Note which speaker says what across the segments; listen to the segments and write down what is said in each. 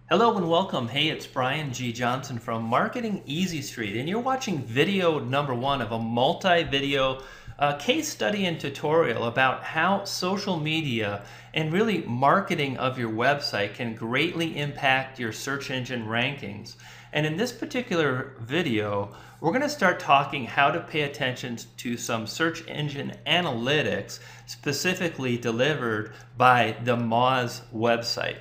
Speaker 1: Hello and welcome. Hey, it's Brian G. Johnson from Marketing Easy Street, and you're watching video number one of a multi-video case study and tutorial about how social media and really marketing of your website can greatly impact your search engine rankings. And in this particular video, we're going to start talking how to pay attention to some search engine analytics specifically delivered by the MOZ website.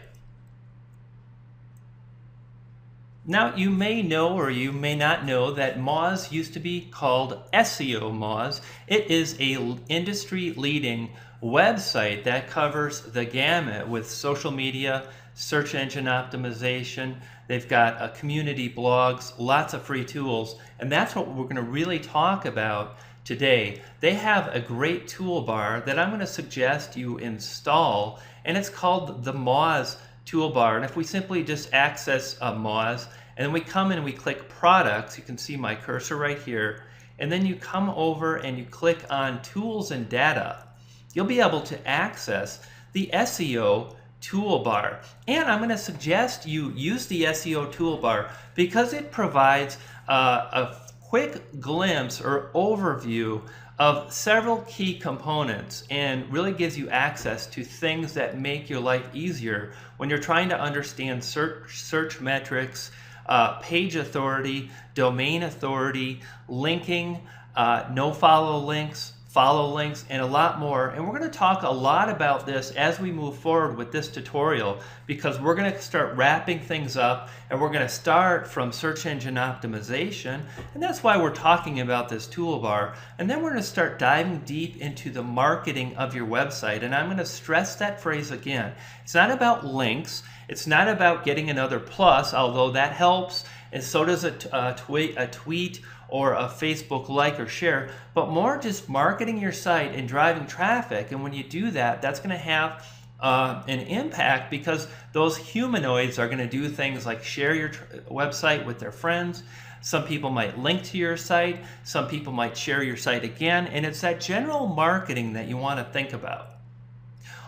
Speaker 1: Now, you may know or you may not know that MOZ used to be called SEO MOZ. It is an industry-leading website that covers the gamut with social media, search engine optimization. They've got community blogs, lots of free tools, and that's what we're going to really talk about today. They have a great toolbar that I'm going to suggest you install, and it's called the MOZ Toolbar. And if we simply just access MOZ and then we come in and we click products, you can see my cursor right here, and then you come over and you click on tools and data, you'll be able to access the SEO toolbar. And I'm going to suggest you use the SEO toolbar because it provides a quick glimpse or overview of several key components and really gives you access to things that make your life easier when you're trying to understand search metrics, page authority, domain authority, linking, no-follow links, follow links, and a lot more. And we're going to talk a lot about this as we move forward with this tutorial because we're going to start wrapping things up and we're going to start from search engine optimization, and that's why we're talking about this toolbar. And then we're going to start diving deep into the marketing of your website, and I'm going to stress that phrase again. It's not about links. It's not about getting another plus, although that helps, and so does a tweet or a Facebook like or share, but more just marketing your site and driving traffic. And when you do that, that's going to have an impact because those humanoids are going to do things like share your website with their friends. Some people might link to your site. Some people might share your site again. And it's that general marketing that you want to think about.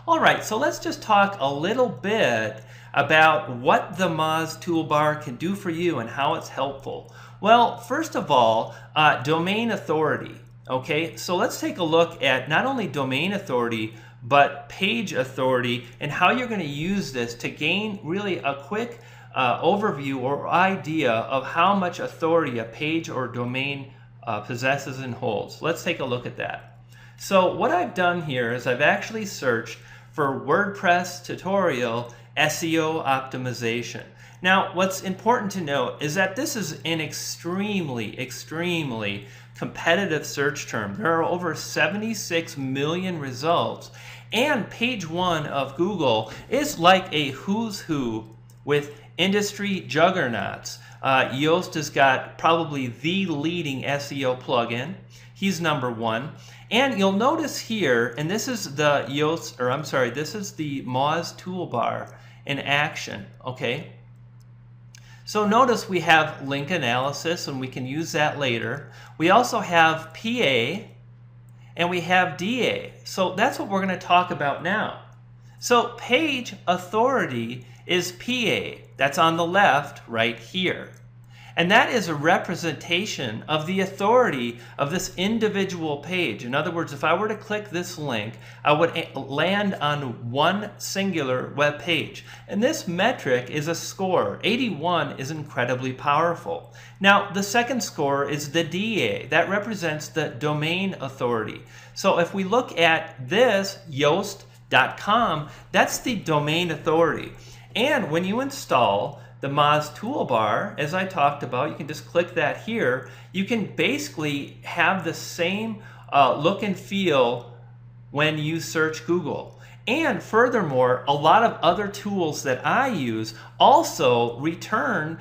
Speaker 1: All right, so let's just talk a little bit about what the MOZ toolbar can do for you and how it's helpful. Well, first of all, domain authority. Okay, so let's take a look at not only domain authority, but page authority and how you're going to use this to gain really a quick overview or idea of how much authority a page or domain possesses and holds. Let's take a look at that. So what I've done here is I've actually searched for WordPress tutorial SEO optimization. Now, what's important to note is that this is an extremely competitive search term. There are over 76 million results, and page one of Google is like a who's who with industry juggernauts. Yoast has got probably the leading SEO plugin. He's number one. And you'll notice here, and this is the this is the MOZ toolbar in action, okay? So notice we have link analysis, and we can use that later. We also have PA, and we have DA. So that's what we're going to talk about now. So page authority is PA. That's on the left right here. And that is a representation of the authority of this individual page. In other words, if I were to click this link, I would land on one singular web page. And this metric is a score. 81 is incredibly powerful. Now, the second score is the DA. That represents the domain authority. So if we look at this, Yoast.com, that's the domain authority. And when you install the MOZ toolbar, as I talked about, you can just click that here. You can basically have the same look and feel when you search Google. And furthermore, a lot of other tools that I use also return,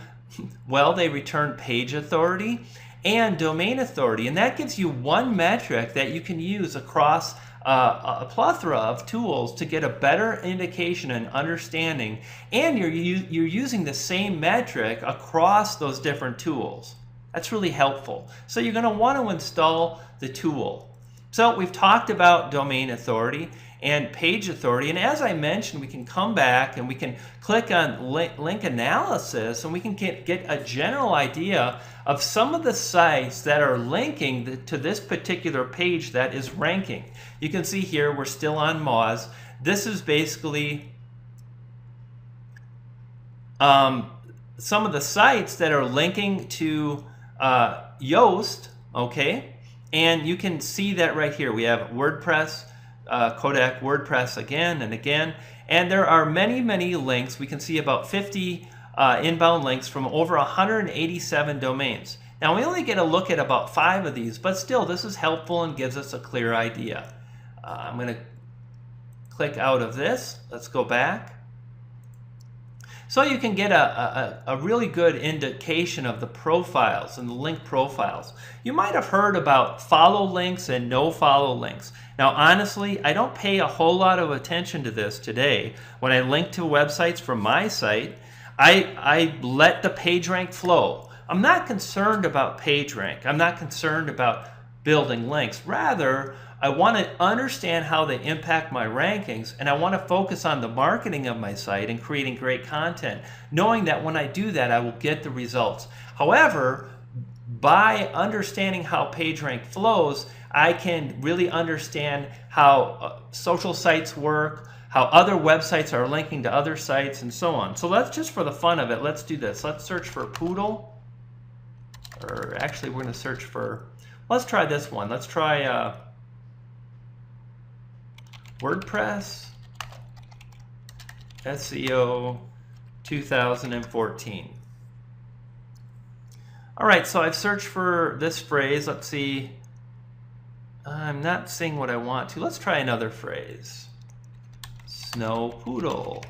Speaker 1: well, they return page authority and domain authority. And that gives you one metric that you can use across a plethora of tools to get a better indication and understanding, and you're using the same metric across those different tools. That's really helpful. So you're going to want to install the tool. So we've talked about domain authority, and page authority. And as I mentioned, we can come back and we can click on link analysis, and we can get a general idea of some of the sites that are linking to this particular page that is ranking. You can see here we're still on MOZ. This is basically some of the sites that are linking to Yoast, okay? And you can see that right here. We have WordPress, Kodak WordPress again and again. And there are many, many links. We can see about 50 inbound links from over 187 domains. Now, we only get a look at about 5 of these, but still, this is helpful and gives us a clear idea. I'm going to click out of this. Let's go back. So you can get a really good indication of the profiles and the link profiles. You might have heard about follow links and no follow links. Now honestly, I don't pay a whole lot of attention to this today. When I link to websites from my site, I let the PageRank flow. I'm not concerned about PageRank. I'm not concerned about building links. Rather, I want to understand how they impact my rankings, and I want to focus on the marketing of my site and creating great content, knowing that when I do that, I will get the results. However, by understanding how PageRank flows, I can really understand how social sites work, how other websites are linking to other sites, and so on. So let's just, for the fun of it, let's do this. Let's search for poodle, or actually we're going to search for, let's try this one. Let's try WordPress SEO 2014. All right, so I've searched for this phrase. Let's see. I'm not seeing what I want to. Let's try another phrase. Snow poodle.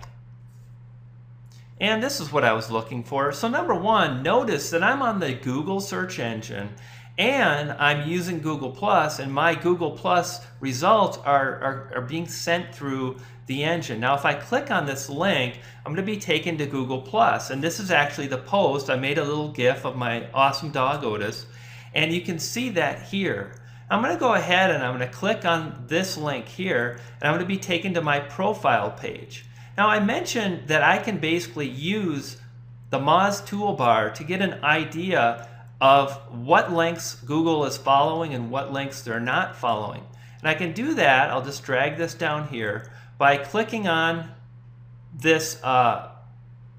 Speaker 1: And this is what I was looking for. So number one, notice that I'm on the Google search engine, and I'm using Google Plus, and my Google Plus results are being sent through the engine. Now, if I click on this link, I'm going to be taken to Google Plus, and this is actually the post. I made a little GIF of my awesome dog Otis, and you can see that here. I'm going to go ahead and I'm going to click on this link here, and I'm going to be taken to my profile page. Now, I mentioned that I can basically use the MOZ Toolbar to get an idea of what links Google is following and what links they're not following. And I can do that, I'll just drag this down here, by clicking on this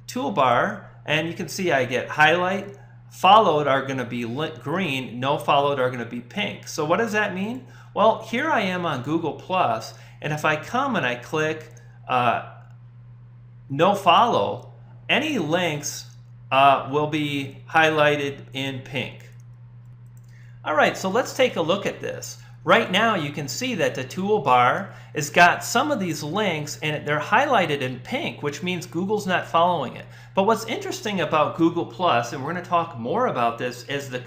Speaker 1: toolbar, and you can see I get highlight, followed are going to be green, no followed are going to be pink. So what does that mean? Well, here I am on Google Plus, and if I come and I click no follow, any links will be highlighted in pink. All right, so let's take a look at this. Right now you can see that the toolbar has got some of these links and they're highlighted in pink, which means Google's not following it. But what's interesting about Google Plus, and we're going to talk more about this as the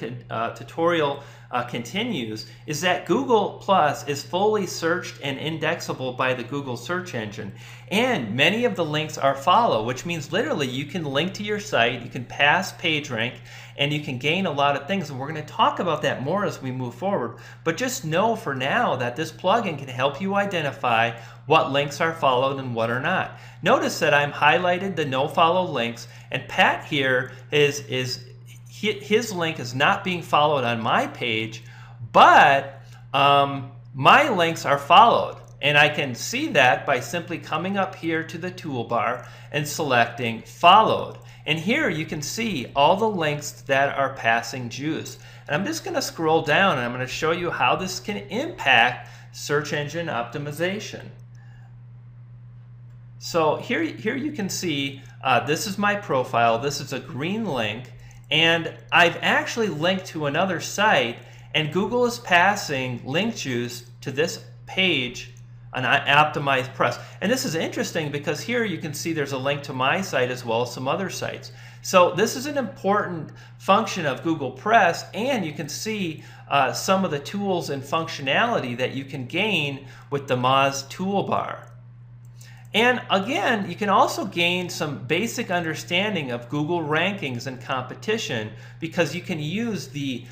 Speaker 1: tutorial continues, is that Google Plus is fully searched and indexable by the Google search engine. And many of the links are follow, which means literally you can link to your site, you can pass PageRank, and you can gain a lot of things. And we're going to talk about that more as we move forward. But just know for now that this plugin can help you identify what links are followed and what are not. Notice that I'm highlighted the no follow links, and Pat here his link is not being followed on my page, but my links are followed. And I can see that by simply coming up here to the toolbar and selecting followed. And here you can see all the links that are passing juice. And I'm just going to scroll down and I'm going to show you how this can impact search engine optimization. So here you can see this is my profile. This is a green link. And I've actually linked to another site, and Google is passing link juice to this page on optimized press. And this is interesting because here you can see there's a link to my site as well as some other sites. So this is an important function of Google Press, and you can see some of the tools and functionality that you can gain with the MOZ Toolbar. And again, you can also gain some basic understanding of Google rankings and competition, because you can use the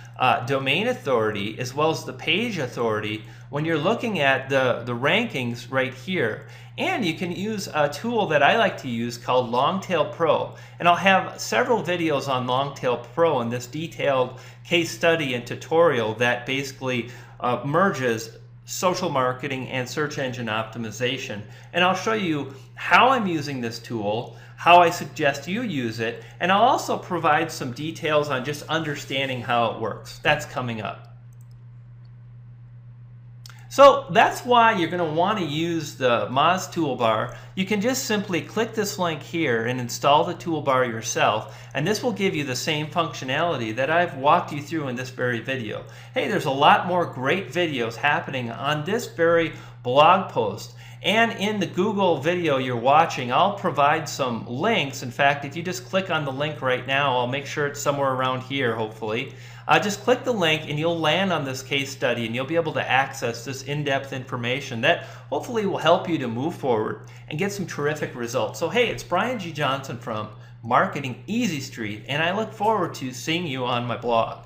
Speaker 1: domain authority as well as the page authority when you're looking at the rankings right here. And you can use a tool that I like to use called Longtail Pro. And I'll have several videos on Longtail Pro in this detailed case study and tutorial that basically merges social marketing and search engine optimization. And I'll show you how I'm using this tool, how I suggest you use it, and I'll also provide some details on just understanding how it works. That's coming up. So that's why you're going to want to use the MOZ Toolbar. You can just simply click this link here and install the toolbar yourself, and this will give you the same functionality that I've walked you through in this very video. Hey, there's a lot more great videos happening on this very blog post. And in the Google video you're watching, I'll provide some links. In fact, if you just click on the link right now, I'll make sure it's somewhere around here, hopefully. Just click the link and you'll land on this case study, and you'll be able to access this in-depth information that hopefully will help you to move forward and get some terrific results. So hey, it's Brian G. Johnson from Marketing Easy Street, and I look forward to seeing you on my blog.